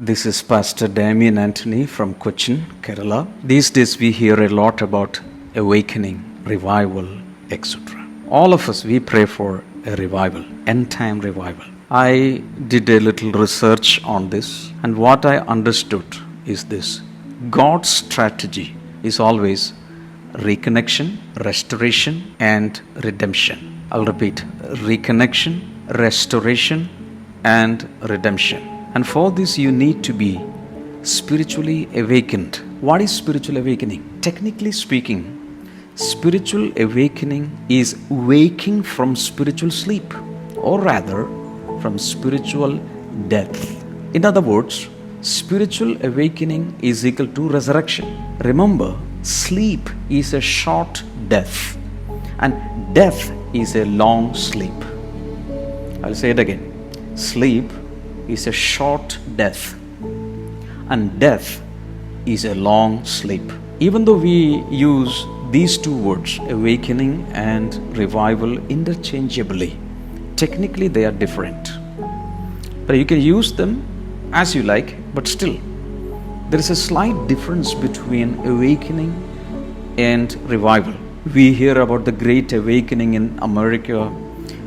This is Pastor Damien Antony from Cochin, Kerala. These days we hear a lot about awakening, revival, etc. All of us, we pray for a revival, end-time revival. I did a little research on this, and what I understood is this. God's strategy is always reconnection, restoration, and redemption. I'll repeat, reconnection, restoration, and redemption. And for this, you need to be spiritually awakened. What is spiritual awakening? Technically speaking, spiritual awakening is waking from spiritual sleep, or rather, from spiritual death. In other words, spiritual awakening is equal to resurrection. Remember, sleep is a short death, and death is a long sleep. I'll say it again. Sleep is a short death, and death is a long sleep. Even though we use these two words, awakening and revival, interchangeably, technically they are different. But you can use them as you like, but still, there is a slight difference between awakening and revival. We hear about the Great Awakening in America.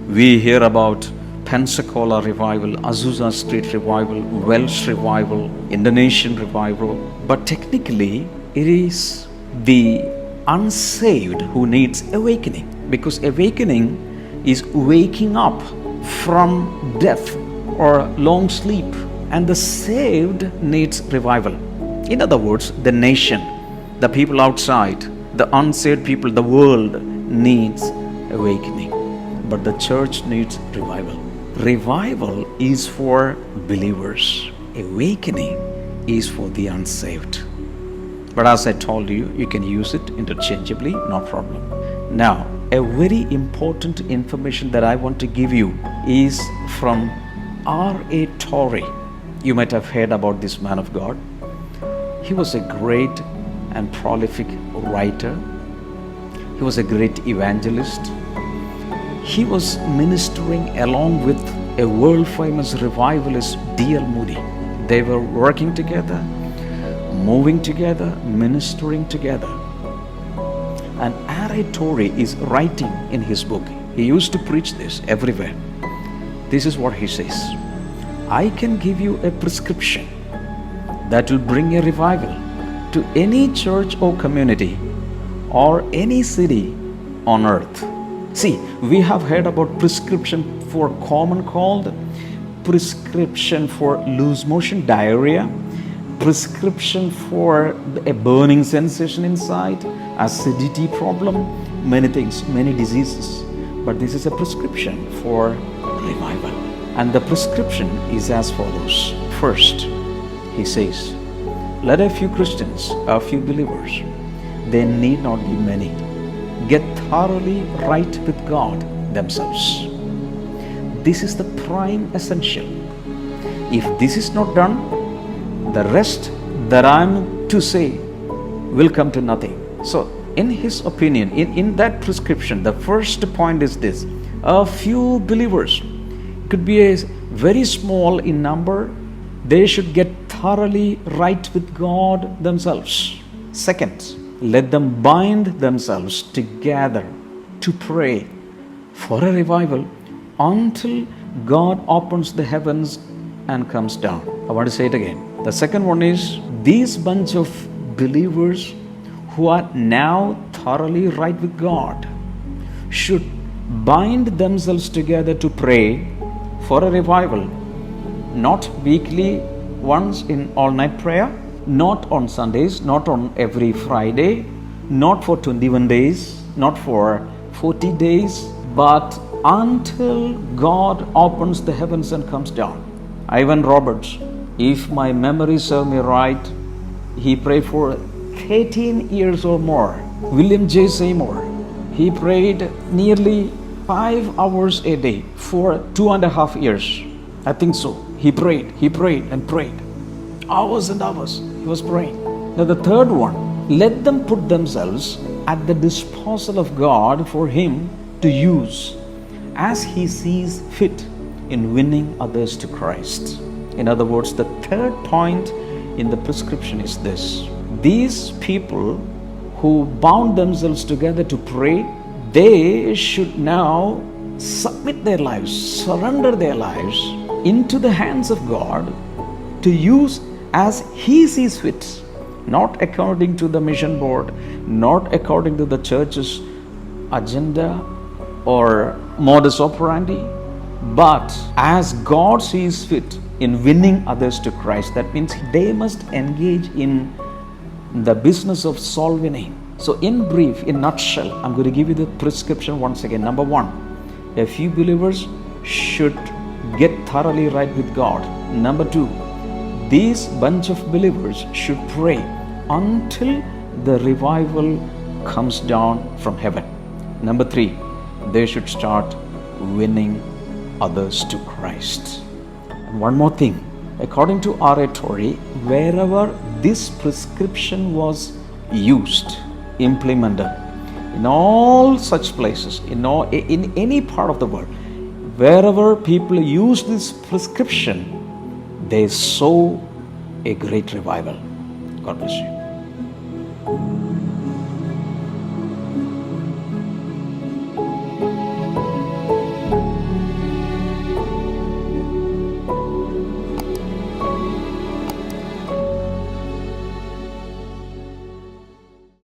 We hear about Pensacola revival, Azusa Street revival, Welsh revival, Indonesian revival. But technically, it is the unsaved who needs awakening, because awakening is waking up from death or long sleep, and the saved needs revival. In other words, the nation, the people outside, the unsaved people, the world needs awakening, but the church needs revival. Revival is for believers. Awakening is for the unsaved. But as I told you, you can use it interchangeably, no problem. Now, a very important information that I want to give you is from R.A. Torrey. You might have heard about this man of God. He was a great and prolific writer. He was a great evangelist. He was ministering along with a world-famous revivalist, D.L. Moody. They were working together, moving together, ministering together. And R.A. Torrey is writing in his book. He used to preach this everywhere. This is what he says. I can give you a prescription that will bring a revival to any church or community or any city on earth. See, we have heard about prescription for common cold, prescription for loose motion, diarrhea, prescription for a burning sensation inside, acidity problem, many things, many diseases. But this is a prescription for revival. And the prescription is as follows. First, he says, let a few Christians, a few believers, they need not be many, get thoroughly right with God themselves. This is the prime essential. If this is not done, the rest that I'm to say will come to nothing. So, in his opinion, in that prescription, the first point is this. A few believers, could be a very small in number, they should get thoroughly right with God themselves. Second, let them bind themselves together to pray for a revival until God opens the heavens and comes down. I want to say it again. The second one is, these bunch of believers who are now thoroughly right with God should bind themselves together to pray for a revival, not weekly once in all-night prayer, not on Sundays, not on every Friday, not for 21 days, not for 40 days, but until God opens the heavens and comes down. Ivan Roberts, if my memory serves me right, he prayed for 13 years or more. William J. Seymour, he prayed nearly 5 hours a day for 2.5 years. I think so. He prayed and prayed. Hours and hours he was praying. Now the third one, let them put themselves at the disposal of God for Him to use as He sees fit in winning others to Christ. In other words, the third point in the prescription is this: these people who bound themselves together to pray, they should now submit their lives, surrender their lives into the hands of God to use as He sees fit, not according to the mission board, not according to the church's agenda or modus operandi, but as God sees fit in winning others to Christ. That means they must engage in the business of soul winning. So in brief, in nutshell, I'm going to give you the prescription once again. Number one, a few believers should get thoroughly right with God. Number two, these bunch of believers should pray until the revival comes down from heaven. Number three, they should start winning others to Christ. And one more thing, according to R.A. Torrey, wherever this prescription was used, implemented, in all such places, in any part of the world, wherever people use this prescription, they sow a great revival. God bless you.